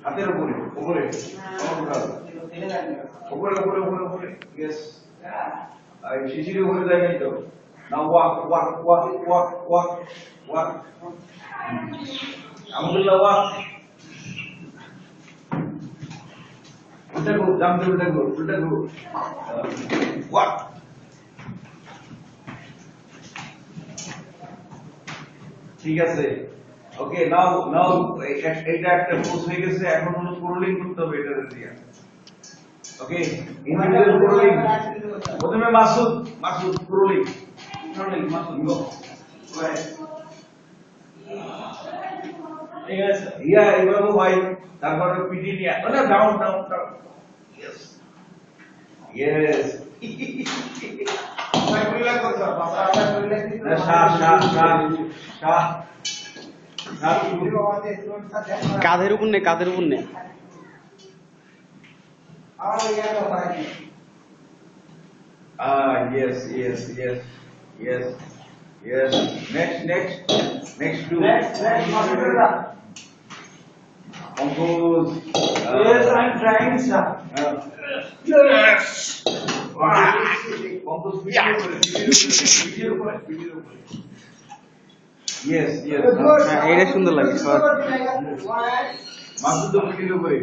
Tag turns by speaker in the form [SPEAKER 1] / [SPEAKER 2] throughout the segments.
[SPEAKER 1] হাতের উপরে উপরে উপরে উপরে উপরে উপরে ইয়েস আর শিশির উপরে যায় নাই তো নাও walk walk walk walk walk walk আলহামদুলিল্লাহ ওয়াক উল্টা গো জামতে উল্টা গো ওয়াক ঠিক আছে ওকে নাও নাও এটা একটা পোজ হয়ে গেছে এখন হলো স্ক্রলিং করতে হবে এটা দিয়া ওকে ইন্ডিভিজুয়াল স্ক্রলিং প্রথমে মাসুদ মাসুদ স্ক্রলিং মাসুদ গো ঠিক আছে ইয়া এভাবে ভাই তারপর পিটি নিয়ে না down down down yes yes ভাই কইলা করছ বাবা আবার কইলা কি শাহ শাহ শাহ শাহ
[SPEAKER 2] কাঁধের উপর নে কাঁধের উপর নে
[SPEAKER 1] yes yes yes yes yes next two compose
[SPEAKER 3] yes I'm trying sir
[SPEAKER 1] yes compose video yes yes
[SPEAKER 2] এটা সুন্দর লাগে
[SPEAKER 1] মাসুদ তো ভিডিও করে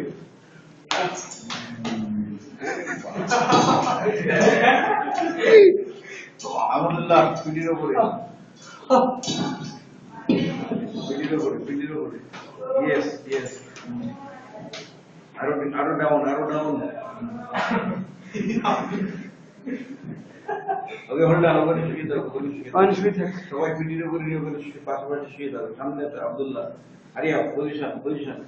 [SPEAKER 1] আলহামদুলিল্লাহ ভিডিও করে ভিডিও করে yes yes আরো ডাউন ওকে হোল্ড অন করে শুয়ে দাও সবাই ভিডিও করে পাশাপাশি শুয়ে দাও সামনে আব্দুল্লাহ আরিয়া পজিশন